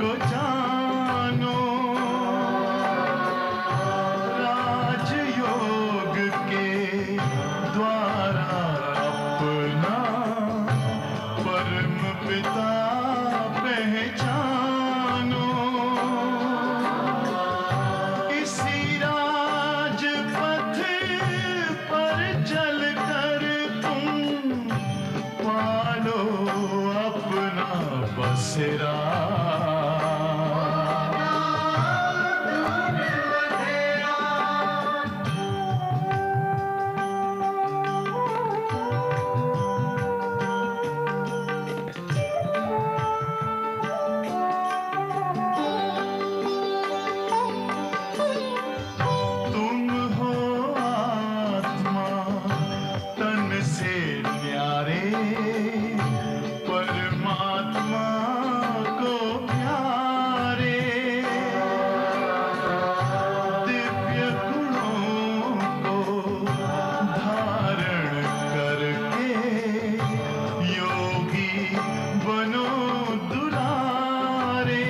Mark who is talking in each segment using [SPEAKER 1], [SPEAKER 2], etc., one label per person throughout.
[SPEAKER 1] को जानो, राजयोग के द्वारा अपना परम पिता पहचानो। इसी राजपथ पर चलकर तुम पालो अपना बसेरा। तुम हो आत्मा तन से न्यारे, परमात्मा को प्यारे। दिव्य गुणों को धारण करके योगी बनो दुलारे।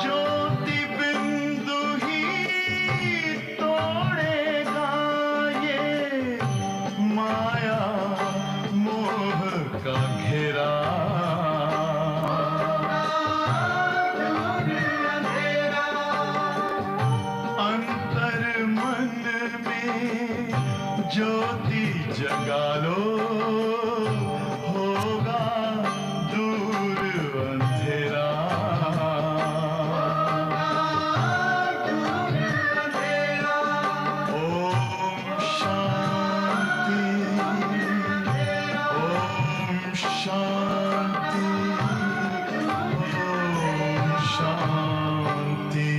[SPEAKER 1] ज्योति बिंदु ही तोड़ेगा ये माया मोह का घेरा। अंतर मन में ज्योति जगा लो, होगा दूर अंधेरा। ओम शांति, ओम शांति, ओम शांति।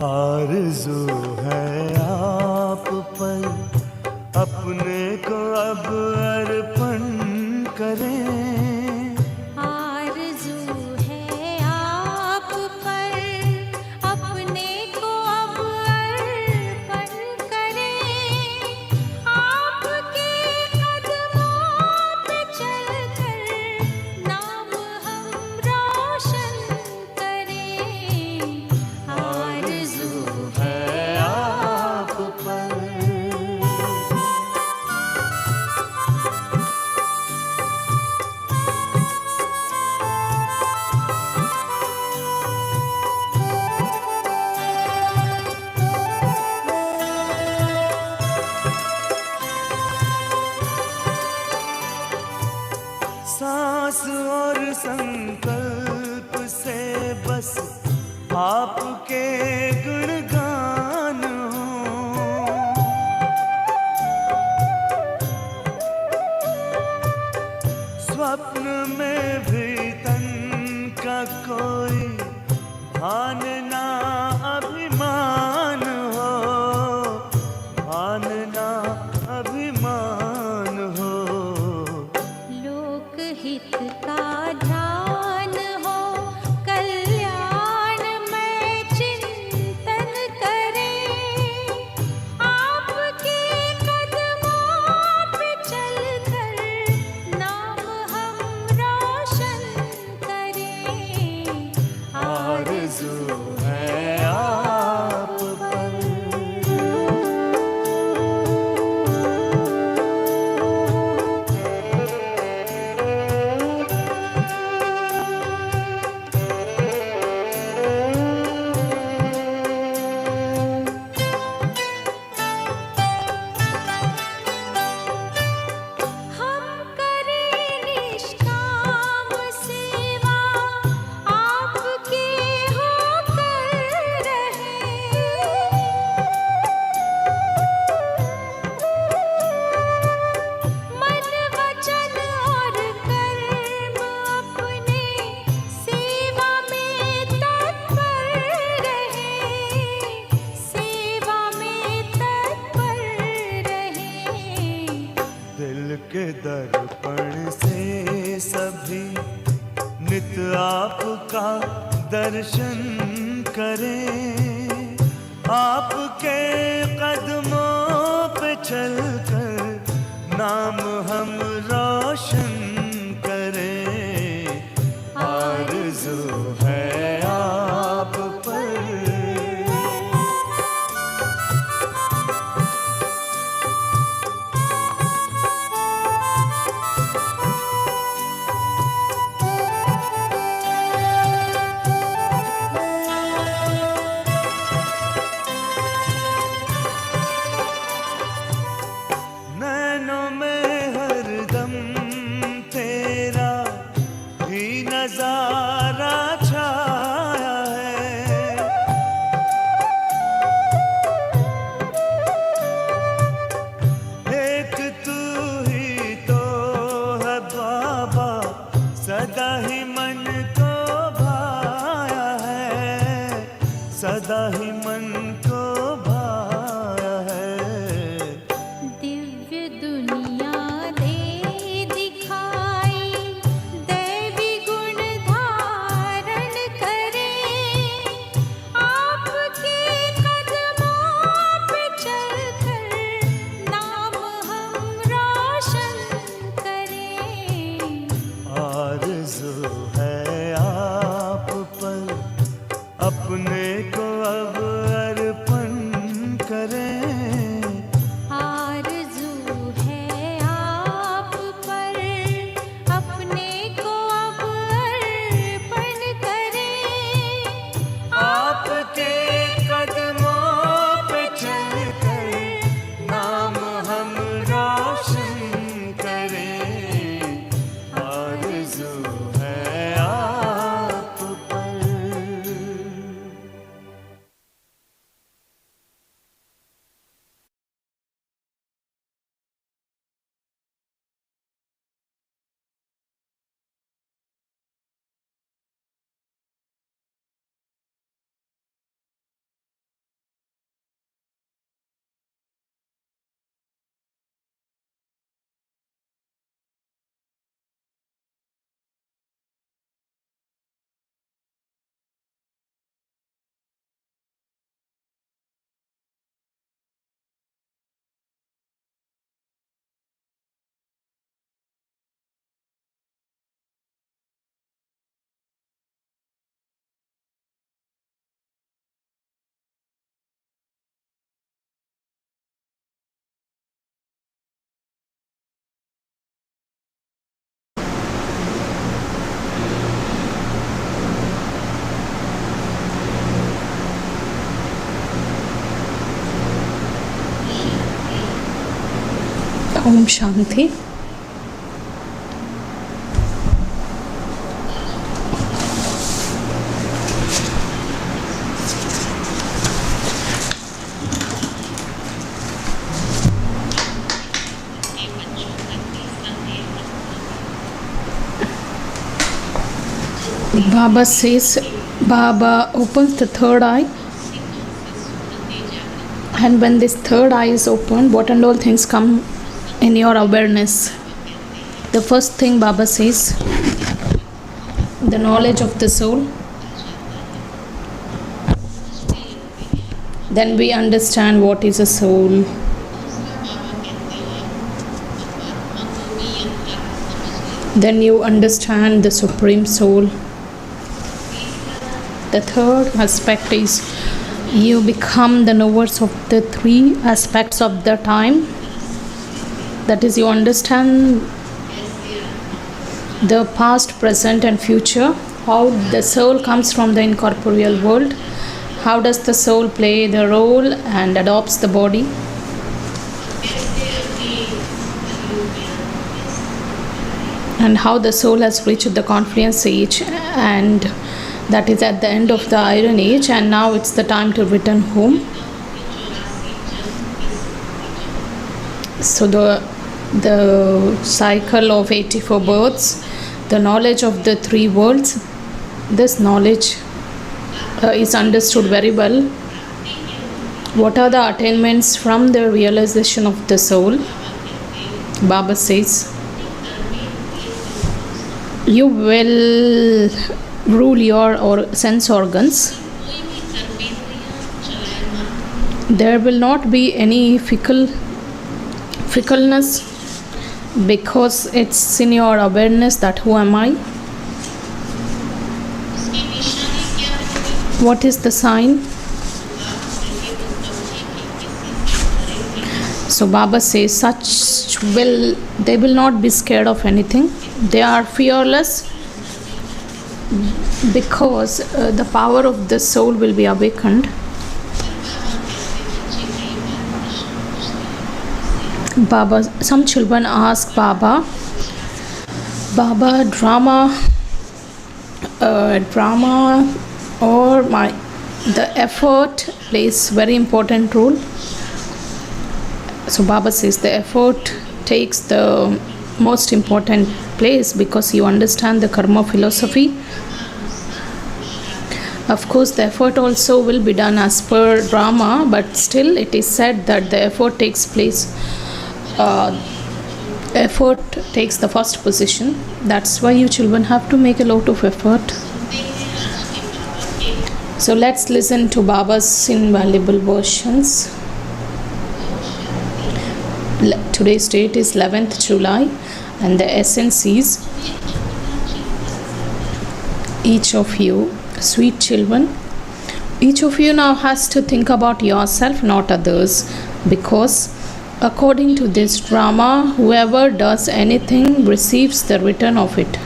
[SPEAKER 1] आरज़ू है आप पर अपने को अब अर्पण करें।
[SPEAKER 2] आरज़ू है आप पर अपने को अब अर्पण करें। आपके कदमों पे चलकर नाम हम रोशन करें। आरज़ू
[SPEAKER 1] है आप पर सांस और संकल्प से बस आपके गुणगान हो। स्वप्न में भी तन का कोई भान ना अभिमान हो, भान ना अभिमान हो।
[SPEAKER 2] लोकहित का ध्यान हो, कल्याणमय चिंतन करें। आपके कदमों पे चलकर नाम हम रोशन करें।
[SPEAKER 1] आरज़ू है आप पर आपका दर्शन करें, आपके कदमों पे चलकर नाम हम रोशन करें। आरज़ू है आप पर। नैनों में हरदम तेरा ही नजारा छाया है। एक तू ही तो है बाबा, सदा ही मन को भाया है, सदा ही मन को भाया है।
[SPEAKER 2] दिव्य दुनिया दे दिखाई, दैवी गुण धारण करें, आपके कदमों पे चलकर नाम हम रोशन करें।
[SPEAKER 1] आरज़ू है आप पर, अपने को अब अर्पण करें।
[SPEAKER 2] आरज़ू है आप पर, अपने को अब अर्पण करें।
[SPEAKER 1] आपके कदमों पे चलकर नाम हम रोशन करें। आरज़ू है आप पर।
[SPEAKER 3] Om Shanti. Baba says, Baba opens the third eye, and when this third eye is open, what and all things come in your awareness. The first thing Baba says, the knowledge of the soul. Then we understand what is a soul. Then you understand the Supreme Soul. The third aspect is you become the knowers of the three aspects of the time. That is, you understand the past, present and future. How the soul comes from the incorporeal world. How does the soul play the role and adopts the body. And how the soul has reached the confluence age, and that is at the end of the iron age, and now it's the time to return home. So the cycle of 84 births, the knowledge of the three worlds, this knowledge is understood very well. What are the attainments from the realization of the soul? Baba says, you will rule your sense organs. There will not be any fickleness, because it's in your awareness that who am I? What is the sign? So Baba says they will not be scared of anything. They are fearless because the power of the soul will be awakened. Baba, some children ask Baba, drama or the effort plays very important role. So Baba says the effort takes the most important place because you understand the karma philosophy. Of course, the effort also will be done as per Brahma, but still it is said that the effort takes place. Effort takes the first position. That's why you children have to make a lot of effort. So let's listen to Baba's invaluable versions. Today's date is 11th July and the essence is, each of you sweet children, each of you now has to think about yourself, not others, because according to this drama, whoever does anything receives the return of it.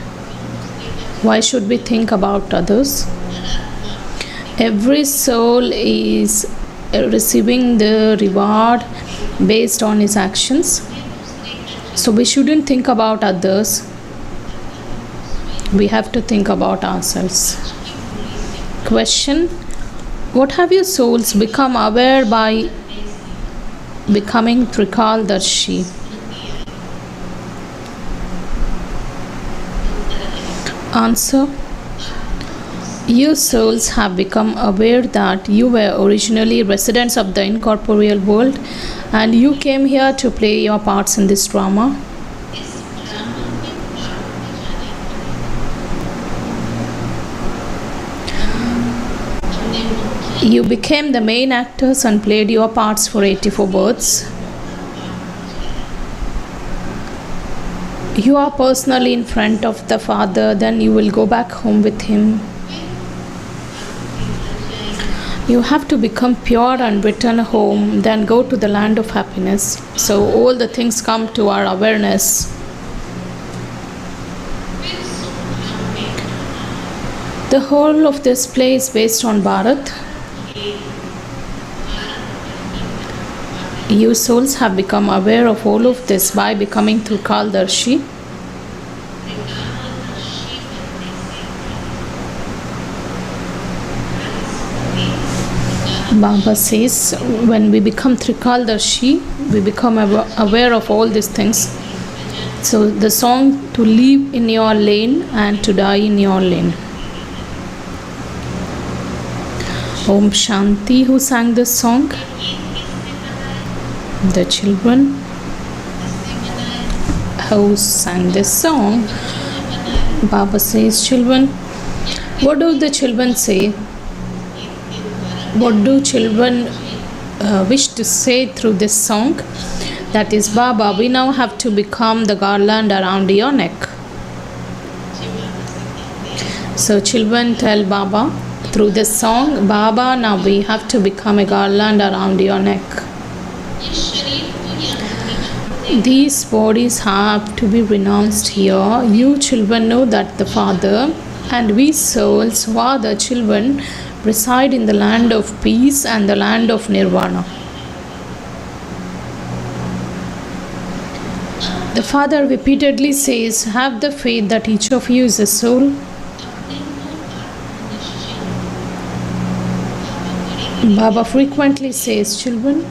[SPEAKER 3] Why should we think about others? Every soul is receiving the reward based on his actions. So we shouldn't think about others. We have to think about ourselves. Question: what have your souls become aware by becoming Trikaldarshi? Answer: you souls have become aware that you were originally residents of the incorporeal world and you came here to play your parts in this drama. You became the main actors and played your parts for 84 births. You are personally in front of the Father, then you will go back home with Him. You have to become pure and return home, then go to the land of happiness. So all the things come to our awareness. The whole of this play is based on Bharat. You souls have become aware of all of this by becoming Trikaldarshi. Baba says when we become Trikaldarshi, we become aware of all these things. So the song, to live in your lane and to die in your lane. Om Shanti. Who sang this song? The children. Who sang this song? Baba says, children. What do the children say? What do children wish to say through this song? That is, Baba, we now have to become the garland around your neck. So children tell Baba through this song, Baba, now we have to become a garland around your neck. These bodies have to be renounced here. You children know that the Father and we souls who are the children reside in the land of peace and the land of nirvana. The Father repeatedly says, have the faith that each of you is a soul. Baba frequently says, children,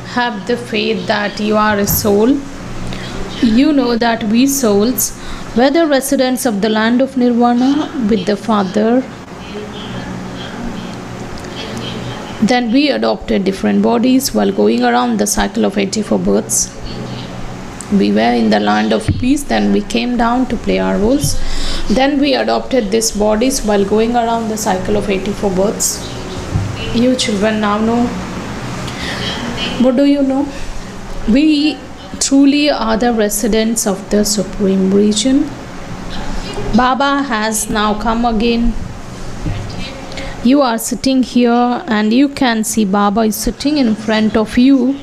[SPEAKER 3] have the faith that you are a soul. You know that we souls, whether residents of the land of nirvana with the Father, then we adopted different bodies while going around the cycle of 84 births. We were in the land of peace, then we came down to play our roles. Then we adopted these bodies while going around the cycle of 84 births. You children now know. What do you know? We truly are the residents of the Supreme Region. Baba has now come again. You are sitting here and you can see Baba is sitting in front of you.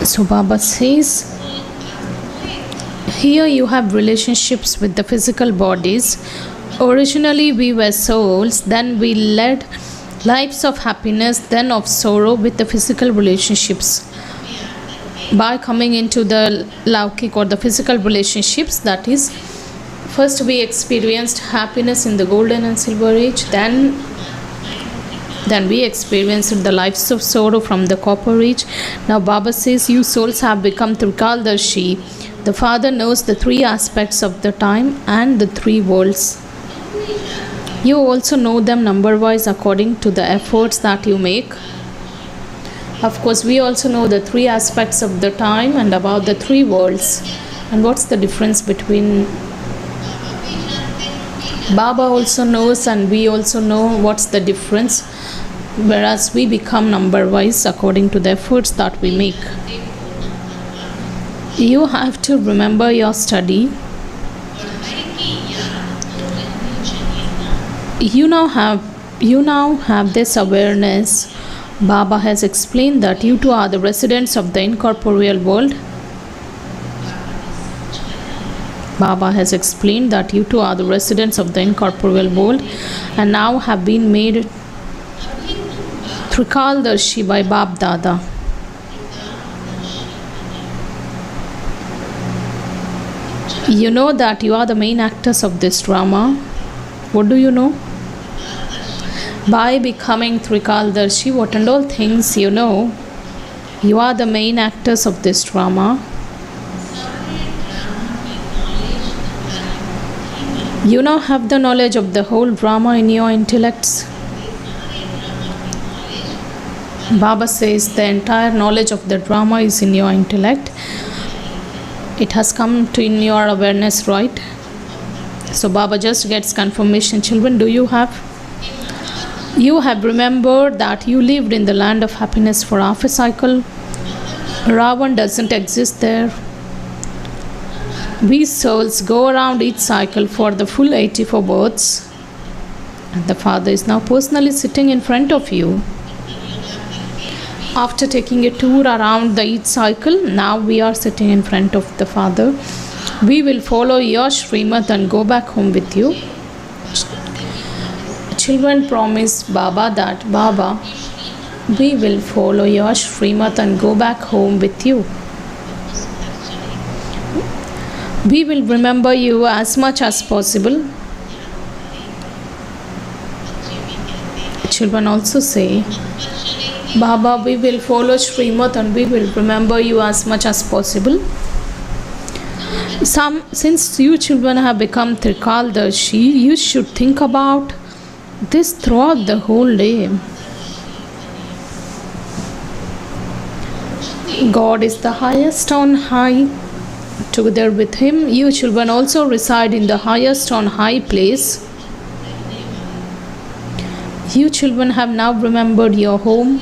[SPEAKER 3] So Baba says, here you have relationships with the physical bodies. Originally we were souls, then we led lives of happiness, then of sorrow with the physical relationships. By coming into the Laukik or the physical relationships, that is, first we experienced happiness in the golden and silver age, then we experienced the lives of sorrow from the copper age. Now Baba says you souls have become Trikaldarshi. The Father knows the three aspects of the time and the three worlds. You also know them number-wise according to the efforts that you make. Of course, we also know the three aspects of the time and about the three worlds. And what's the difference between Baba also knows and we also know what's the difference, whereas we become number-wise according to the efforts that we make. You have to remember your study. You now have this awareness. Baba has explained that you two are the residents of the incorporeal world. Baba has explained that you two are the residents of the incorporeal world and now have been made Trikaldarshi by Bab Dada. You know that you are the main actors of this drama. What do you know? By becoming Trikaldarshi, what and all things you know, you are the main actors of this drama. You now have the knowledge of the whole drama in your intellects. Baba says the entire knowledge of the drama is in your intellect. It has come to in your awareness, right? So Baba just gets confirmation. Children, do you have? You have remembered that you lived in the land of happiness for half a cycle. Ravan doesn't exist there. We souls go around each cycle for the full 84 births. And the Father is now personally sitting in front of you. After taking a tour around the each cycle, now we are sitting in front of the Father. We will follow your Srimad and go back home with you. Children promised Baba that, Baba, we will follow your Srimad and go back home with you. We will remember you as much as possible. Children also say, Baba, we will follow Srimad and we will remember you as much as possible. Since you children have become Trikaldarshi, you should think about this throughout the whole day. God is the highest on high. Together with Him, you children also reside in the highest on high place. You children have now remembered your home.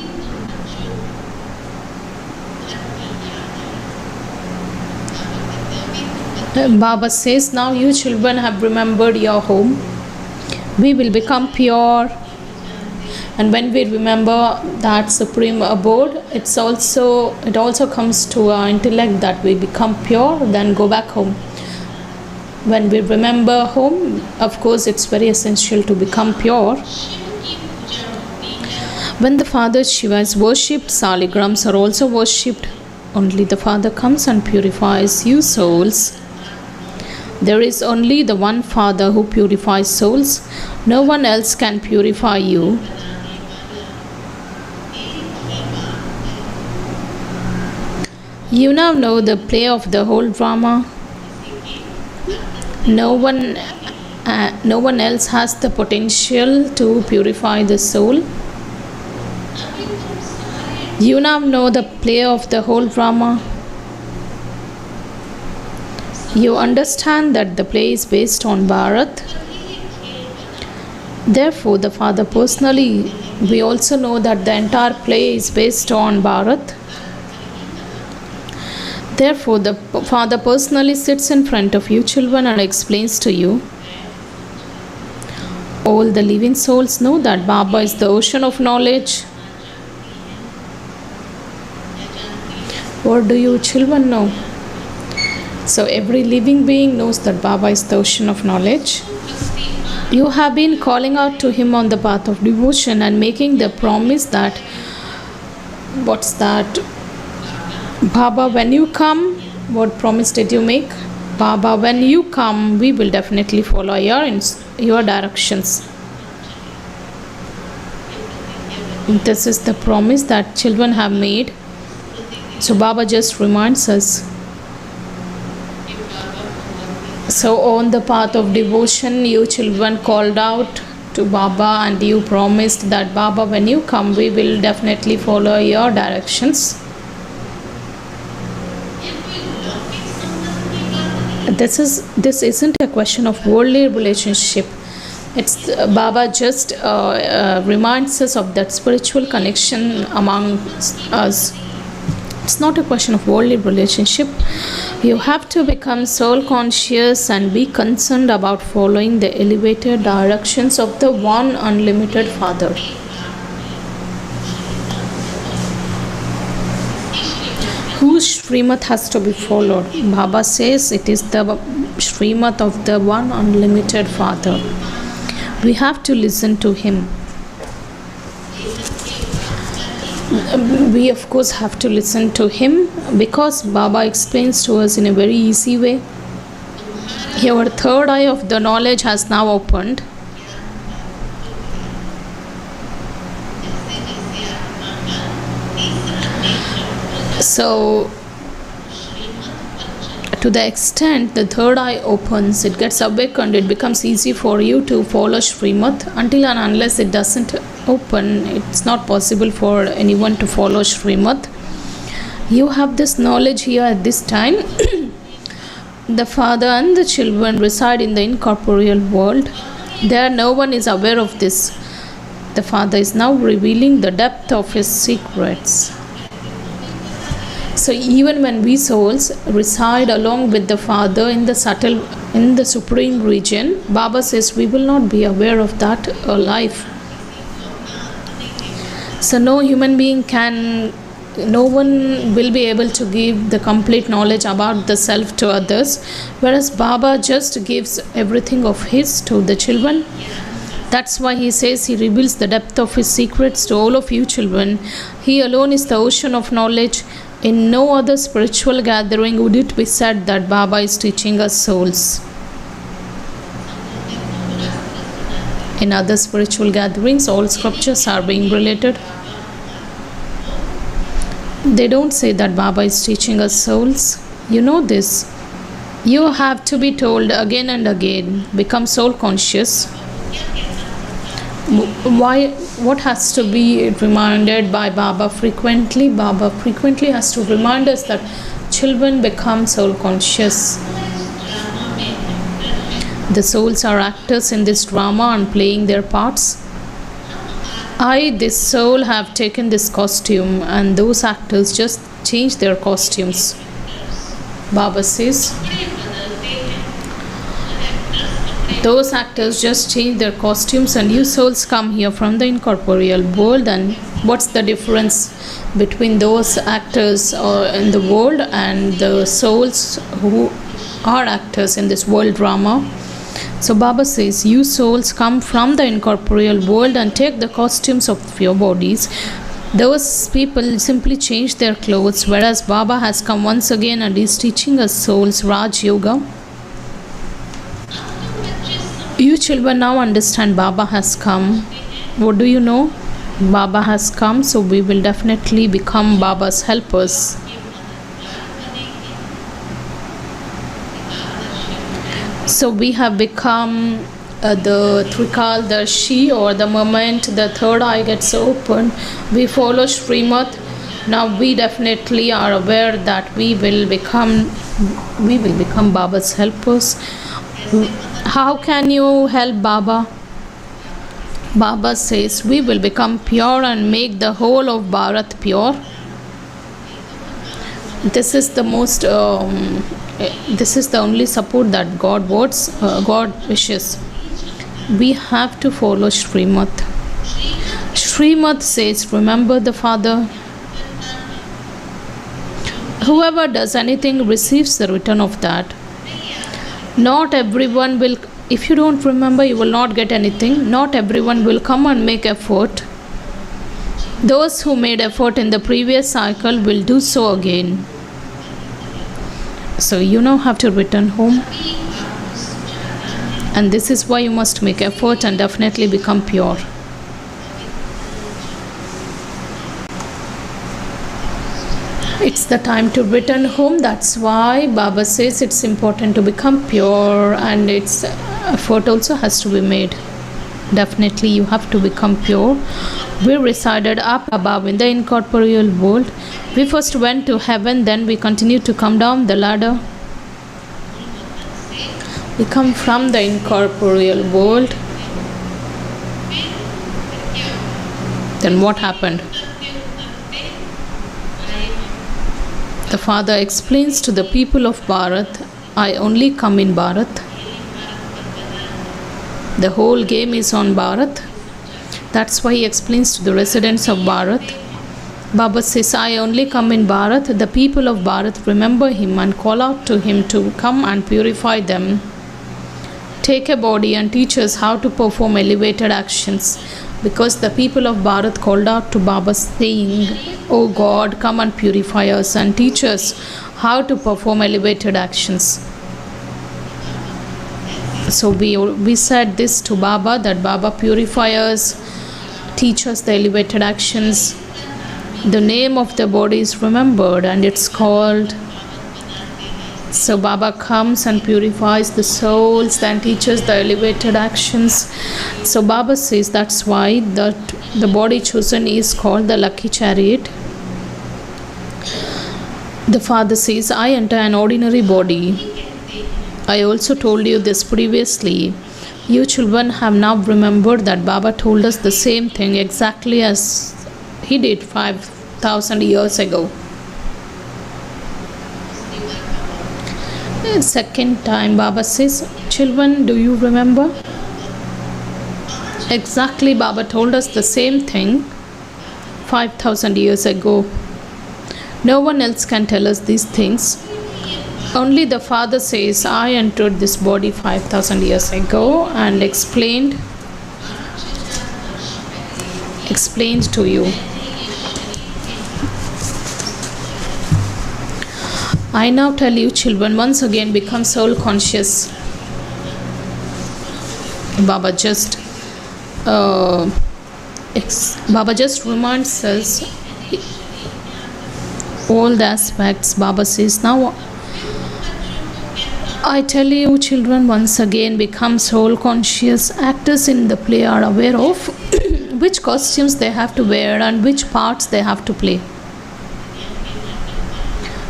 [SPEAKER 3] Baba says, now you children have remembered your home. We will become pure. And when we remember that supreme abode, it also comes to our intellect that we become pure, then go back home. When we remember home, of course, it's very essential to become pure. When the Father Shiva is worshipped, saligrams are also worshipped. Only the Father comes and purifies you souls. There is only the one Father who purifies souls. No one else can purify you. You now know the play of the whole drama. No one No one else has the potential to purify the soul. You now know the play of the whole drama. You understand that the play is based on Bharat. Therefore, the Father personally, we also know that the entire play is based on Bharat. Therefore, the Father personally sits in front of you children and explains to you. All the living souls know that Baba is the ocean of knowledge. What do you children know? So every living being knows that Baba is the ocean of knowledge. You have been calling out to him on the path of devotion and making the promise that, what's that? Baba, when you come, what promise did you make? Baba, when you come, we will definitely follow your directions. This is the promise that children have made. So Baba just reminds us. So on the path of devotion, you children called out to Baba and you promised that Baba, when you come, we will definitely follow your directions. This isn't a question of worldly relationship. It's Baba just reminds us of that spiritual connection among us. It's not a question of worldly relationship. You have to become soul conscious and be concerned about following the elevated directions of the one unlimited Father. Whose Srimad has to be followed? Baba says it is the Srimad of the one unlimited Father. We have to listen to him. We of course have to listen to him because Baba explains to us in a very easy way. Your third eye of the knowledge has now opened. So, to the extent the third eye opens, it gets awakened, it becomes easy for you to follow Srimad. Until and unless it doesn't open, it's not possible for anyone to follow Srimad. You have this knowledge here at this time. The Father and the children reside in the incorporeal world. There no one is aware of this. The Father is now revealing the depth of his secrets. So even when we souls reside along with the Father in the supreme region, Baba says we will not be aware of that life. So no human being no one will be able to give the complete knowledge about the self to others, whereas Baba just gives everything of his to the children. That's why he says he reveals the depth of his secrets to all of you children. He alone is the ocean of knowledge. In no other spiritual gathering would it be said that Baba is teaching us souls. In other spiritual gatherings, all scriptures are being related. They don't say that Baba is teaching us souls. You know this. You have to be told again and again, become soul conscious. Why? What has to be reminded by Baba frequently? Baba frequently has to remind us that children become soul conscious. The souls are actors in this drama and playing their parts. I, this soul, have taken this costume, and those actors just change their costumes. Baba says, those actors just change their costumes and you souls come here from the incorporeal world. And what's the difference between those actors in the world and the souls who are actors in this world drama? So Baba says, you souls come from the incorporeal world and take the costumes of your bodies. Those people simply change their clothes, whereas Baba has come once again and is teaching us souls Raj Yoga. You children now understand Baba has come. What do you know? Baba has come, so we will definitely become Baba's helpers. So we have become the Trikaldarshi, or the moment the third eye gets open, we follow Srimad. Now we definitely are aware that we will become Baba's helpers. How can you help Baba? Baba says we will become pure and make the whole of Bharat pure. This is the most this is the only support that God wants, God wishes. We have to follow Srimad. Srimad says, remember the Father. Whoever does anything receives the return of that. Not everyone will, if you don't remember, you will not get anything. Not everyone will come and make effort. Those who made effort in the previous cycle will do so again. So you now have to return home. And this is why you must make effort and definitely become pure. It's the time to return home. That's why Baba says it's important to become pure, and its effort also has to be made. Definitely you have to become pure. We resided up above in the incorporeal world. We first went to heaven, then we continue to come down the ladder. We come from the incorporeal world. Then what happened? The Father explains to the people of Bharat, I only come in Bharat. The whole game is on Bharat. That's why he explains to the residents of Bharat. Baba says, I only come in Bharat. The people of Bharat remember him and call out to him to come and purify them. Take a body and teach us how to perform elevated actions. Because the people of Bharat called out to Baba saying, Oh God, come and purify us and teach us how to perform elevated actions. So we said this to Baba, that Baba purify us, teach us the elevated actions. The name of the body is remembered and it's called. So Baba comes and purifies the souls, then teaches the elevated actions. So Baba says that's why the body chosen is called the lucky chariot. The Father says, I enter an ordinary body. I also told you this previously. You children have now remembered that Baba told us the same thing exactly as he did 5,000 years ago. Second time Baba says, children, do you remember? Exactly, Baba told us the same thing 5,000 years ago. No one else can tell us these things. Only the Father says, I entered this body 5,000 years ago and explained to you. I now tell you, children, once again become soul conscious. Baba just reminds us all the aspects. Baba says, now I tell you, children, once again become soul conscious. Actors in the play are aware of which costumes they have to wear and which parts they have to play.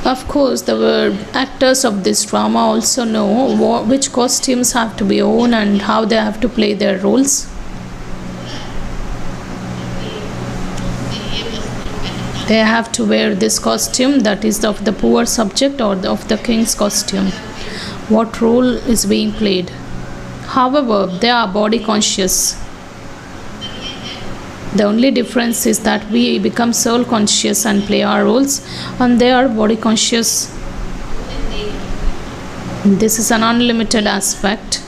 [SPEAKER 3] Of course, the actors of this drama also know which costumes have to be worn and how they have to play their roles. They have to wear this costume, that is of the poor subject or of the king's costume. What role is being played? However, they are body conscious. The only difference is that we become soul conscious and play our roles, and they are body conscious. This is an unlimited aspect.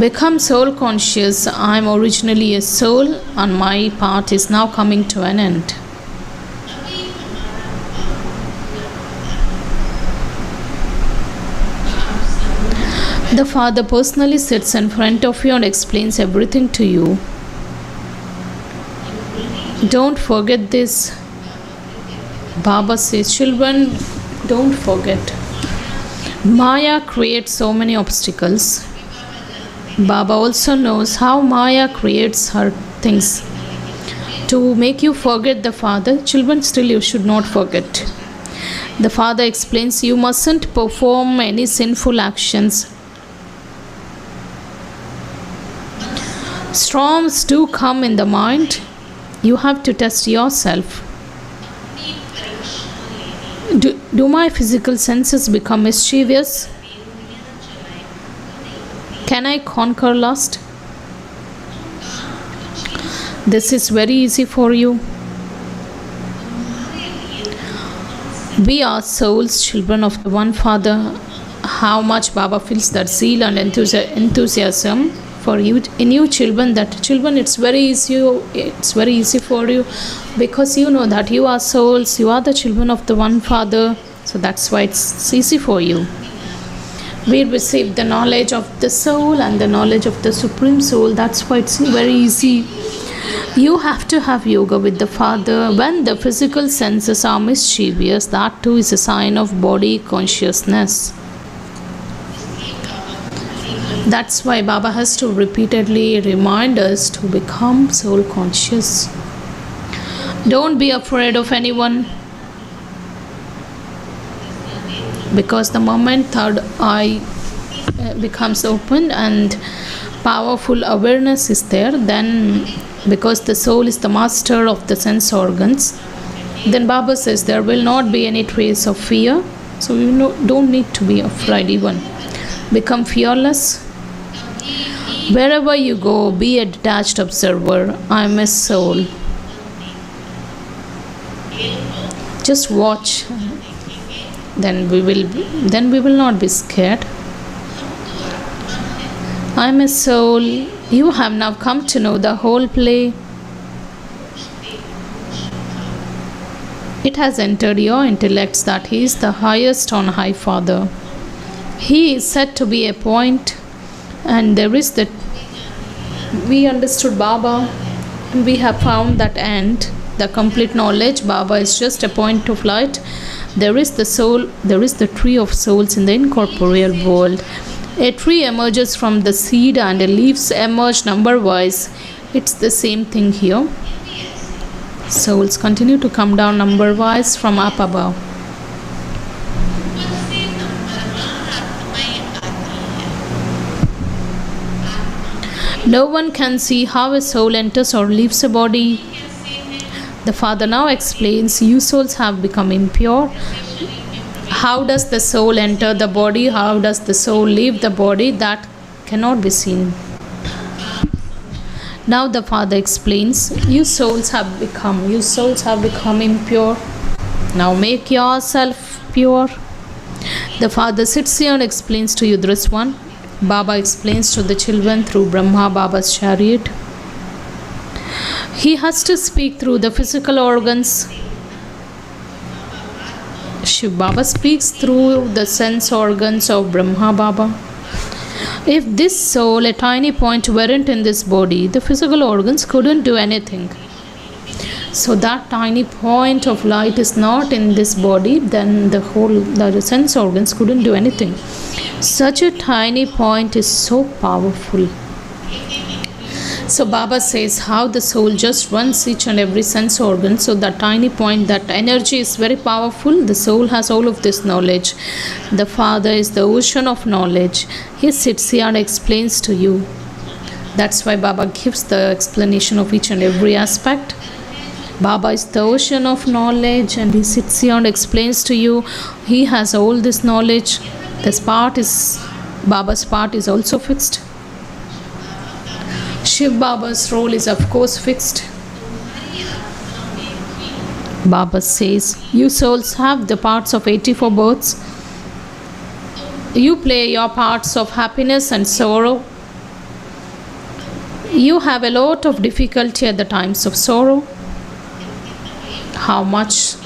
[SPEAKER 3] Become soul conscious. I am originally a soul and my part is now coming to an end. The Father personally sits in front of you and explains everything to you. Don't forget this. Baba says, children, don't forget. Maya creates so many obstacles. Baba also knows how Maya creates her things. To make you forget the Father, children, still you should not forget. The Father explains you mustn't perform any sinful actions. Storms do come in the mind. You have to test yourself. Do my physical senses become mischievous? Can I conquer lust? This is very easy for you. We are souls, children of the one Father. How much Baba feels that zeal and enthusiasm for you in you children, that children, it's very easy for you, because you know that you are souls, you are the children of the one Father. So that's why it's easy for you. We receive the knowledge of the soul and the knowledge of the Supreme Soul. That's why it's very easy. You have to have yoga with the Father. When the physical senses are mischievous, that too is a sign of body consciousness. That's why Baba has to repeatedly remind us to become soul conscious. Don't be afraid of anyone, because the moment third eye becomes open and powerful awareness is there, then because the soul is the master of the sense organs, then Baba says there will not be any trace of fear. So you don't need to be afraid even. Become fearless. Wherever you go, be a detached observer. I am a soul. Just watch. Then we will not be scared. I am a soul. You have now come to know the whole play. It has entered your intellects that He is the highest on high Father. He is said to be a point, and there is that we understood Baba, and we have found that end, the complete knowledge. Baba is just a point of light. There is the soul, there is the tree of souls in the incorporeal world. A tree emerges from the seed and the leaves emerge number-wise. It's the same thing here. Souls continue to come down number-wise from up above. No one can see how a soul enters or leaves a body. The Father now explains, you souls have become impure. How does the soul enter the body? How does the soul leave the body? That cannot be seen. Now the Father explains, you souls have become impure. Now make yourself pure. The Father sits here and explains to you this one. Baba explains to the children through Brahma, Baba's chariot. He has to speak through the physical organs. Shiv Baba speaks through the sense organs of Brahma Baba. If this soul, a tiny point, weren't in this body, the physical organs couldn't do anything. So that tiny point of light is not in this body, then the sense organs couldn't do anything. Such a tiny point is so powerful. So Baba says how the soul just runs each and every sense organ. So that tiny point, that energy is very powerful. The soul has all of this knowledge. The Father is the ocean of knowledge. He sits here and explains to you. That's why Baba gives the explanation of each and every aspect. Baba is the ocean of knowledge, and he sits here and explains to you. He has all this knowledge. Baba's part is also fixed. Shiv Baba's role is of course fixed. Baba says, you souls have the parts of 84 births. You play your parts of happiness and sorrow. You have a lot of difficulty at the times of sorrow. How much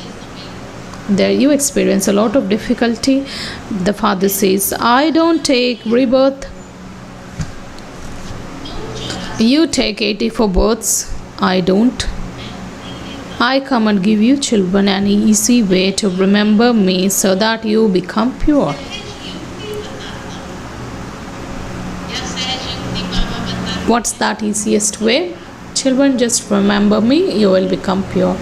[SPEAKER 3] there you experience a lot of difficulty. The Father says, I don't take rebirth. You take 84 births. I don't. I come and give you children an easy way to remember me so that you become pure. What's that easiest way? Children, just remember me, you will become pure.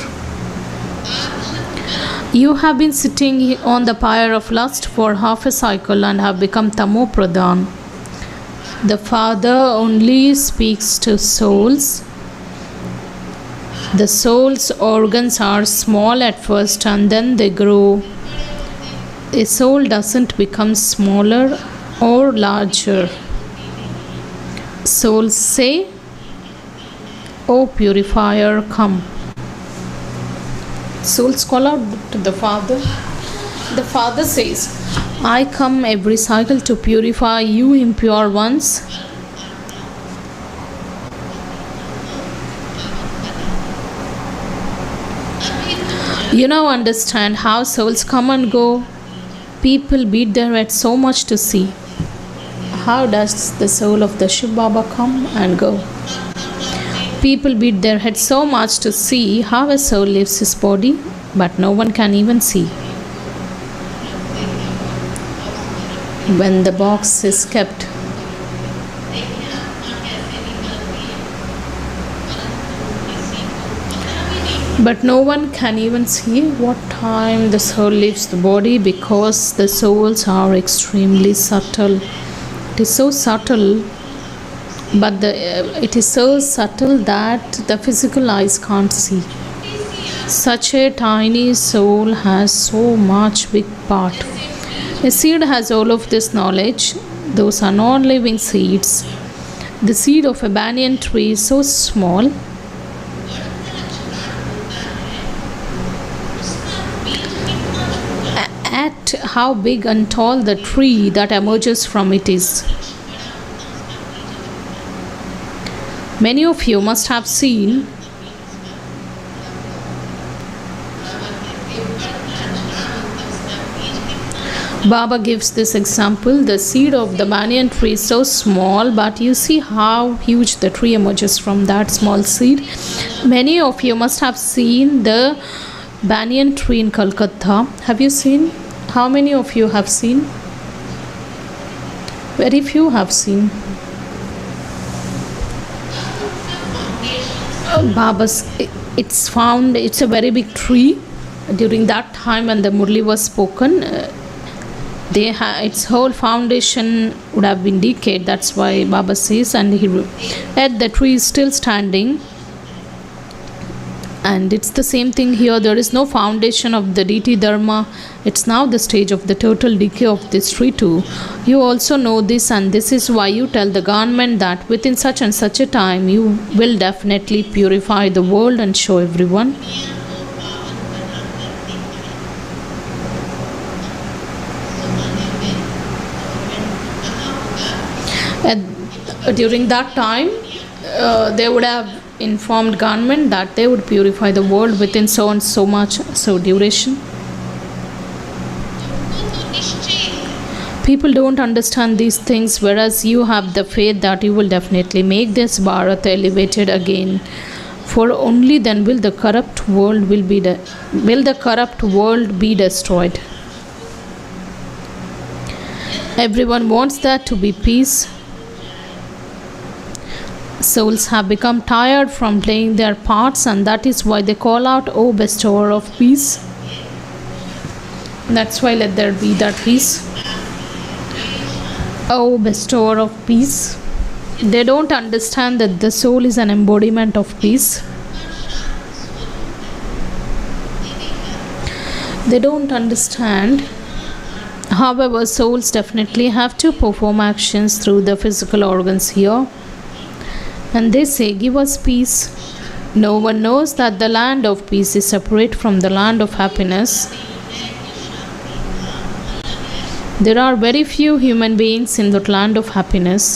[SPEAKER 3] You have been sitting on the pyre of lust for half a cycle and have become Tamo Pradhan. The Father only speaks to souls. The soul's organs are small at first and then they grow. A soul doesn't become smaller or larger. Souls say, "O purifier, come." Souls call out to the Father. The Father says, "I come every cycle to purify you impure ones." You now understand how souls come and go. People beat their head so much to see. How does the soul of the Shiv Baba come and go? People beat their head so much to see how a soul leaves his body, but no one can even see. When the box is kept, but no one can even see what time the soul leaves the body, because the souls are extremely subtle. It is so subtle, but it is so subtle that the physical eyes can't see. Such a tiny soul has so much big part. A seed has all of this knowledge. Those are non-living seeds. The seed of a banyan tree is so small. At how big and tall the tree that emerges from it is. Many of you must have seen Baba gives this example. The seed of the banyan tree is so small, but you see how huge the tree emerges from that small seed. Many of you must have seen the banyan tree in Calcutta. Have you seen? How many of you have seen? Very few have seen. It's a very big tree. During that time when the Murli was spoken, its whole foundation would have been decayed. That's why Baba says, and yet the tree is still standing. And it's the same thing here. There is no foundation of the deity Dharma. It's now the stage of the total decay of this tree too. You also know this, and this is why you tell the government that within such and such a time you will definitely purify the world and show everyone. During that time, they would have informed government that they would purify the world within so and so much duration. People don't understand these things, whereas you have the faith that you will definitely make this Bharat elevated again. For only then will the corrupt world be destroyed. Everyone wants there to be peace. Souls have become tired from playing their parts, and that is why they call out, "O bestower of peace." That's why let there be that peace. O bestower of peace. They don't understand that the soul is an embodiment of peace. They don't understand. However, souls definitely have to perform actions through the physical organs here. And they say, "Give us peace." No one knows that the land of peace is separate from the land of happiness. There are very few human beings in that land of happiness.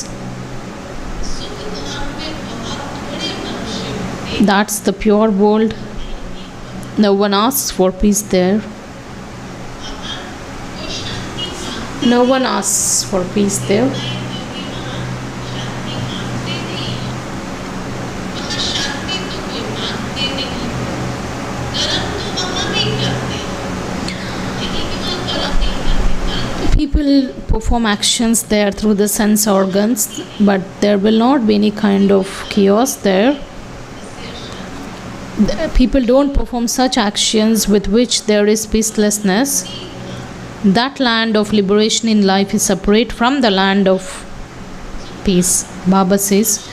[SPEAKER 3] That's the pure world. No one asks for peace there. No one asks for peace there. perform actions there through the sense organs, but there will not be any kind of chaos there. People don't perform such actions with which there is peacelessness. That land of liberation in life is separate from the land of peace. Baba says,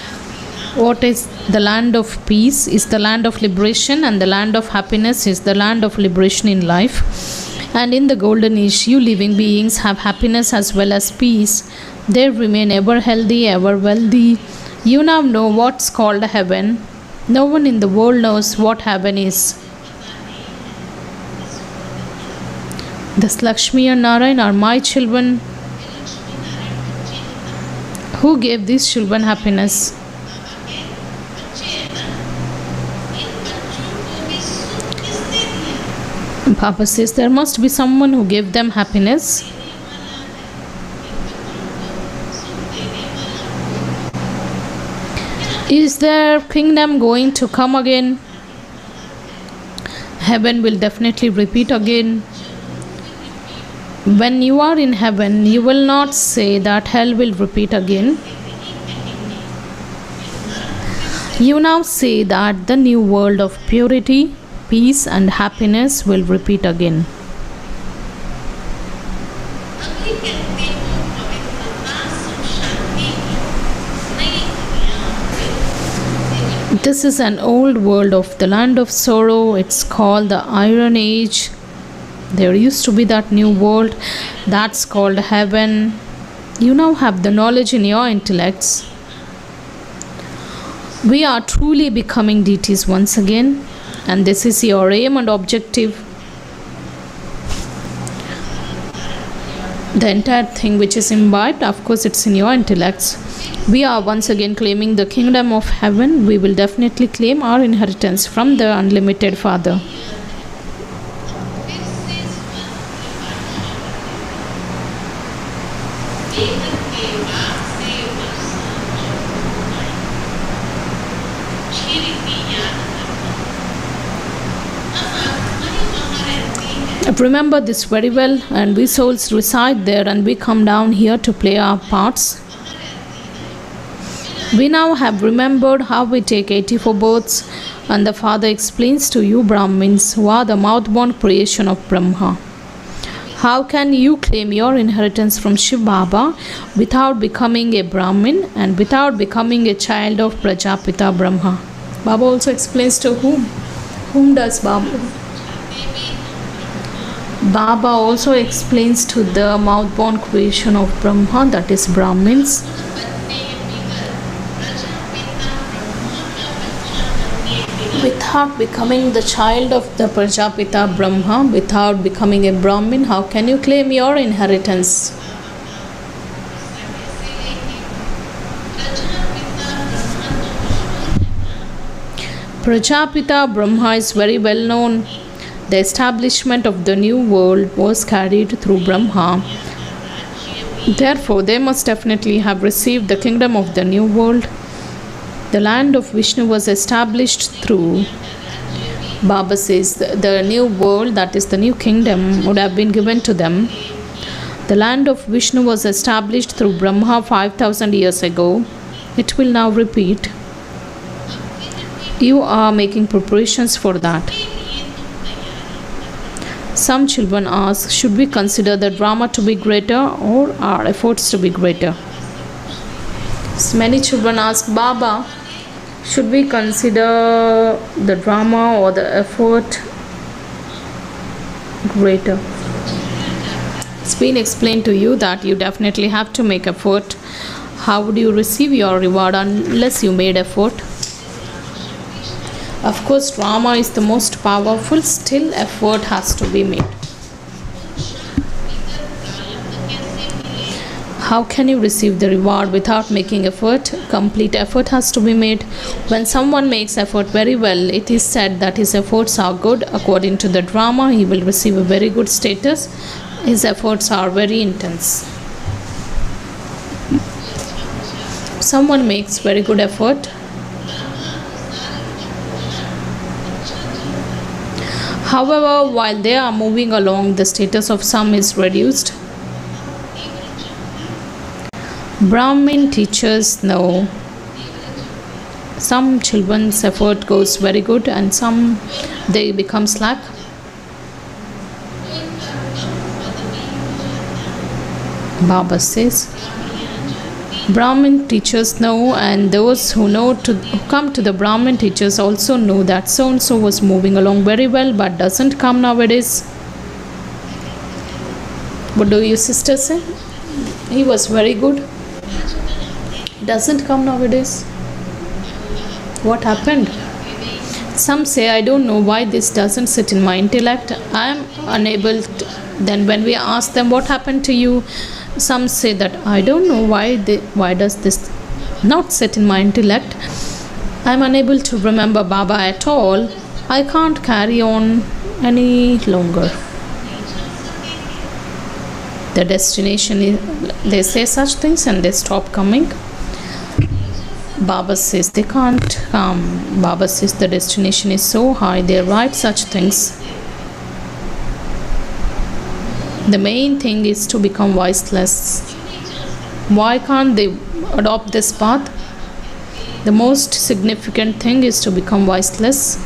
[SPEAKER 3] what is the land of peace is the land of liberation, and the land of happiness is the land of liberation in life. And in the golden age, you living beings have happiness as well as peace. They remain ever healthy, ever wealthy. You now know what's called heaven. No one in the world knows what heaven is. Thus Lakshmi and Narayan are my children. Who gave these children happiness? Papa says there must be someone who gave them happiness. Is their kingdom going to come again? Heaven will definitely repeat again. When you are in heaven, you will not say that hell will repeat again. You now say that the new world of purity, peace and happiness will repeat again. This is an old world of the land of sorrow. It's called the Iron Age. There used to be that new world that's called heaven. You now have the knowledge in your intellects. We are truly becoming deities once again, and this is your aim and objective. The entire thing which is imbibed, of course, it's in your intellects. We are once again claiming the kingdom of heaven. We will definitely claim our inheritance from the unlimited Father. Remember this very well, and we souls reside there, and we come down here to play our parts. We now have remembered how we take 84 births, and the Father explains to you Brahmins who are the mouth-born creation of Brahma. How can you claim your inheritance from Shiv Baba without becoming a Brahmin and without becoming a child of Prajapita Brahma? Baba also explains to whom? Whom does Baba? Baba also explains to the mouth-born creation of Brahma, that is Brahmins. Without becoming the child of the Prajapita Brahma, without becoming a Brahmin, how can you claim your inheritance? Prajapita Brahma is very well known. The establishment of the new world was carried through Brahma. Therefore, they must definitely have received the kingdom of the new world. The land of Vishnu was established through, Baba says, the new world, that is the new kingdom, would have been given to them. The land of Vishnu was established through Brahma 5,000 years ago. It will now repeat. You are making preparations for that. Some children ask, should we consider the drama to be greater or our efforts to be greater? So many children ask, Baba, should we consider the drama or the effort greater? It's been explained to you that you definitely have to make effort. How would you receive your reward unless you made effort? Of course, drama is the most powerful, still effort has to be made. How can you receive the reward without making effort? Complete effort has to be made. When someone makes effort very well, it is said that his efforts are good. According to the drama, he will receive a very good status. His efforts are very intense. Someone makes very good effort. However, while they are moving along, the status of some is reduced. Brahmin teachers know some children's effort goes very good and some they become slack. Baba says, Brahmin teachers know, and those who come to the Brahmin teachers also know that so and so was moving along very well but doesn't come nowadays. What do you sisters say? He was very good. Doesn't come nowadays. What happened? Some say, I don't know why this doesn't sit in my intellect. I am unable to. Then when we ask them what happened to you, some say that I don't know why does this not sit in my intellect. I am unable to remember Baba at all. I can't carry on any longer. The destination is, they say such things and they stop coming. Baba says they can't come. Baba says the destination is so high, they write such things. The main thing is to become voiceless. Why can't they adopt this path? The most significant thing is to become voiceless.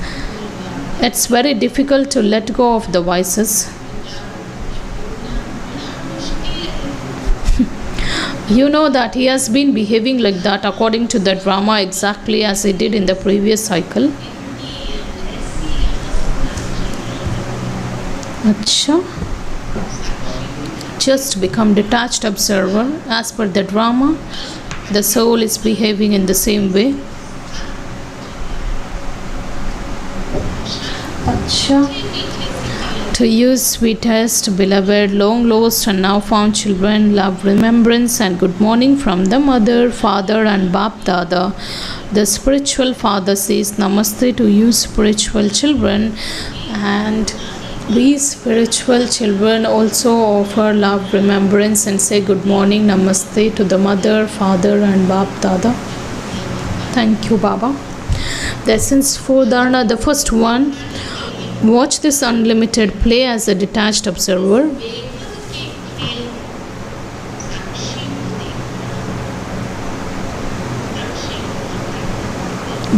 [SPEAKER 3] It's very difficult to let go of the voices. You know that he has been behaving like that according to the drama exactly as he did in the previous cycle. Acha. Just become detached observer. As per the drama, the soul is behaving in the same way. Acha. To you, sweetest, beloved, long lost and now found children, love, remembrance and good morning from the mother, father and Bap Dada. The spiritual father says Namaste to you, spiritual children, and we spiritual children also offer love, remembrance and say good morning, Namaste to the mother, father and Bap Dada. Thank you, Baba. The essence for Dharana, the first one. Watch this unlimited play as a detached observer.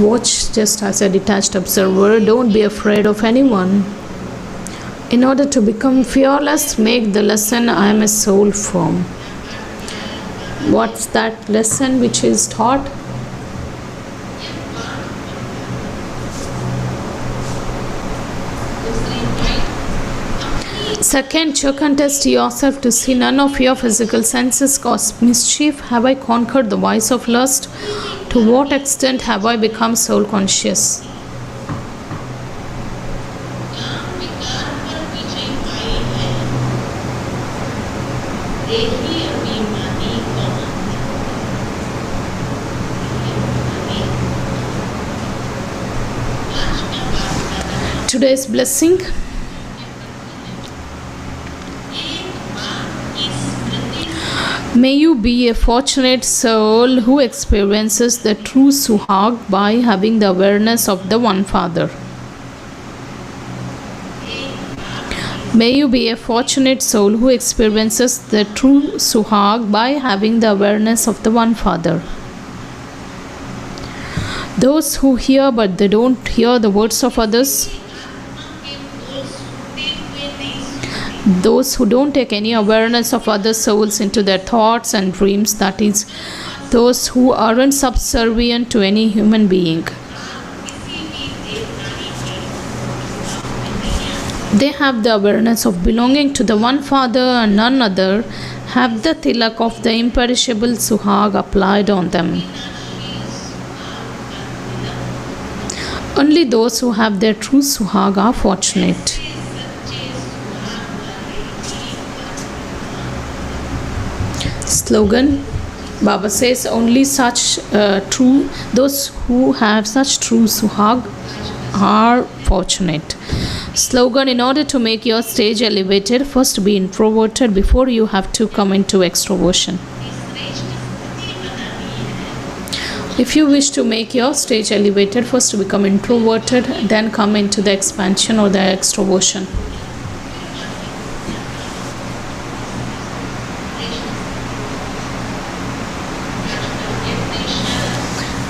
[SPEAKER 3] Watch just as a detached observer. Don't be afraid of anyone. In order to become fearless, make the lesson I am a soul firm. What's that lesson which is taught? Second, check and test yourself to see none of your physical senses cause mischief. Have I conquered the vice of lust? To what extent have I become soul conscious? Today's blessing. May you be a fortunate soul who experiences the true Suhag by having the awareness of the One Father. May you be a fortunate soul who experiences the true Suhag by having the awareness of the One Father. Those who hear but they don't hear the words of others, those who don't take any awareness of other souls into their thoughts and dreams, that is, those who aren't subservient to any human being. They have the awareness of belonging to the One Father and none other, have the tilak of the imperishable Suhag applied on them. Only those who have their true Suhag are fortunate. Slogan. Baba says only those who have such true Suhag are fortunate. Slogan. In order to make your stage elevated, first be introverted before you have to come into extroversion. If you wish to make your stage elevated, first become introverted, then come into the expansion or the extroversion.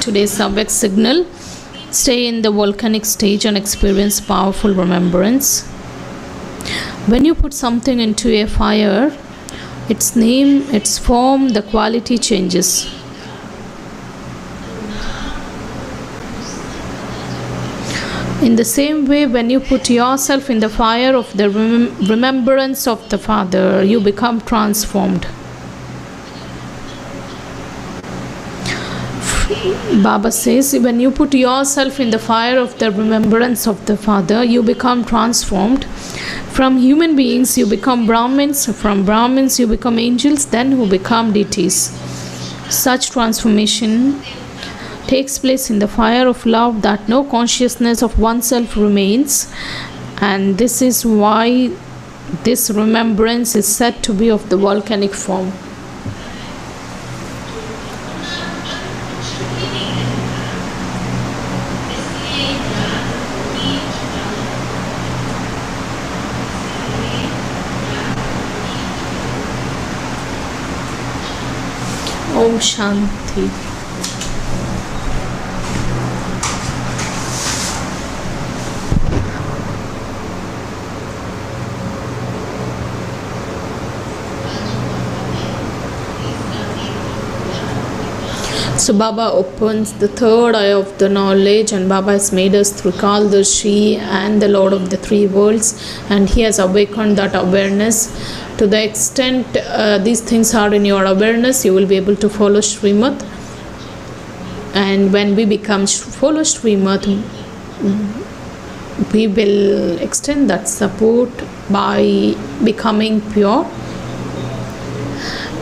[SPEAKER 3] today's subject signal. Stay in the volcanic stage and experience powerful remembrance. When you put something into a fire, its name, its form, the quality changes. In the same way, when you put yourself in the fire of the remembrance of the Father, you become transformed. Baba says, when you put yourself in the fire of the remembrance of the Father, you become transformed. From human beings, you become Brahmins. From Brahmins, you become angels, then who become deities. Such transformation takes place in the fire of love, that no consciousness of oneself remains. And this is why this remembrance is said to be of the volcanic form. Om Shanti. So Baba opens the third eye of the knowledge, and Baba has made us through Kaldarshi and the Lord of the three worlds, and he has awakened that awareness. To the extent these things are in your awareness, you will be able to follow Srimad. And when we follow Srimad, we will extend that support by becoming pure.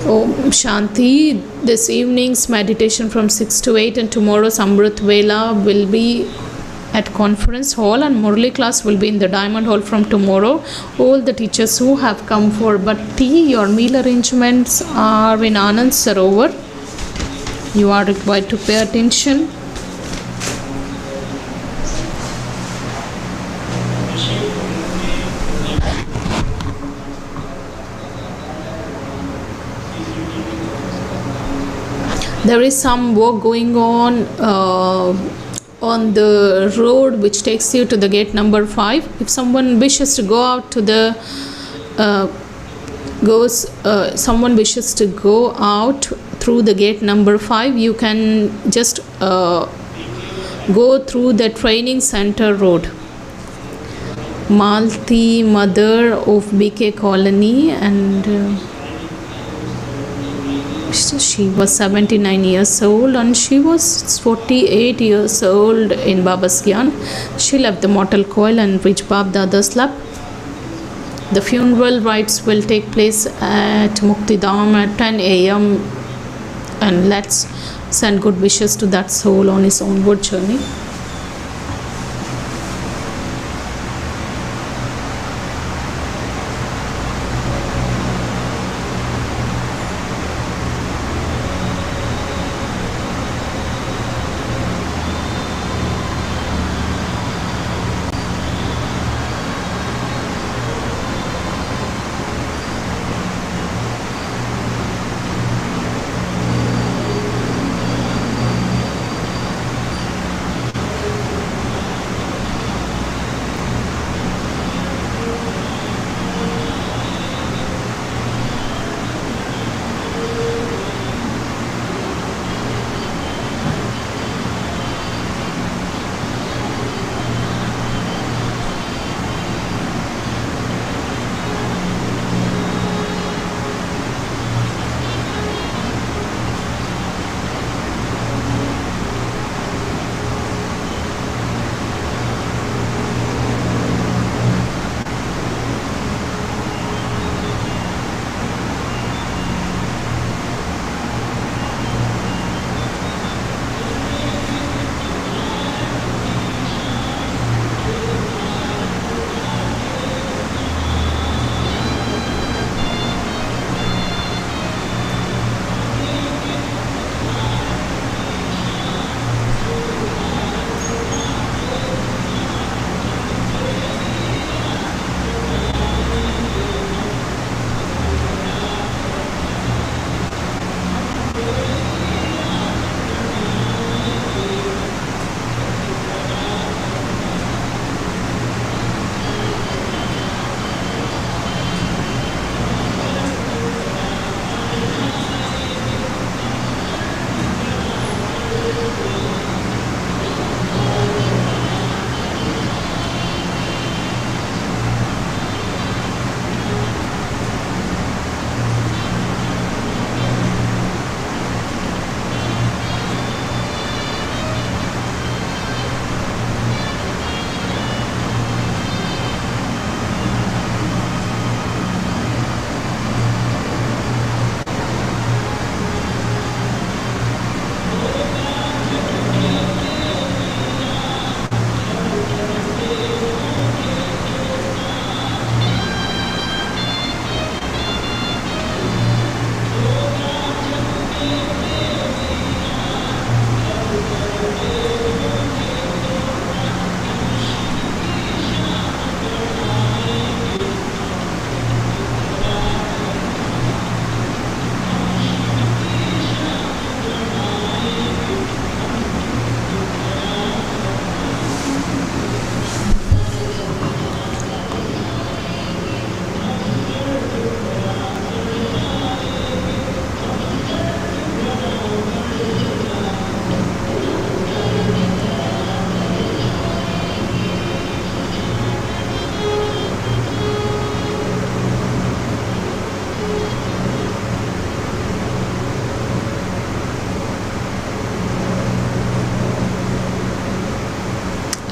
[SPEAKER 3] Om Shanti. This evening's meditation from 6 to 8 and tomorrow's Amrit Vela will be at conference hall, and Murli class will be in the Diamond Hall from tomorrow. All the teachers who have come for Bhakti, your meal arrangements are in Anand Sarovar. You are required to pay attention. There is some work going on the road which takes you to the gate number 5. If someone wishes to go out to the someone wishes to go out through the gate number 5, you can just go through the training center road. Malti, mother of BK Colony, and she was 79 years old, and she was 48 years old in Baba's Gyan. She left the mortal coil and reached Bab Dada's lap. The funeral rites will take place at Muktidam at 10 a.m. and let's send good wishes to that soul on his onward journey.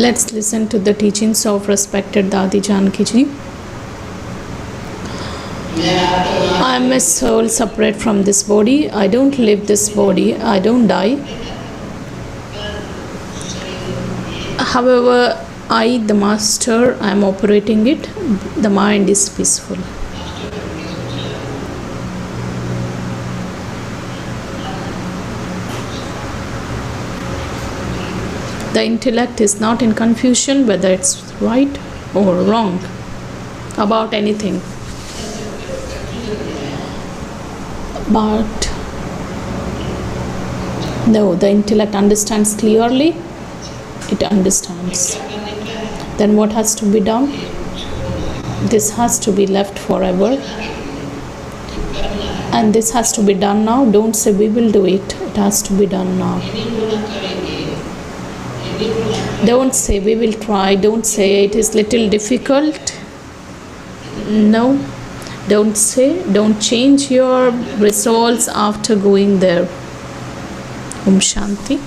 [SPEAKER 3] Let's listen to the teachings of respected Dadi Janki Ji. I am a soul separate from this body. I don't live this body. I don't die. However, I, the master, I am operating it. The mind is peaceful. The intellect is not in confusion whether it's right or wrong about anything. But no, the intellect understands clearly. It understands. Then what has to be done? This has to be left forever. And this has to be done now. Don't say we will do it. It has to be done now. Don't say we will try. Don't say it is little difficult. No. Don't say. Don't change your results after going there. Om Shanti.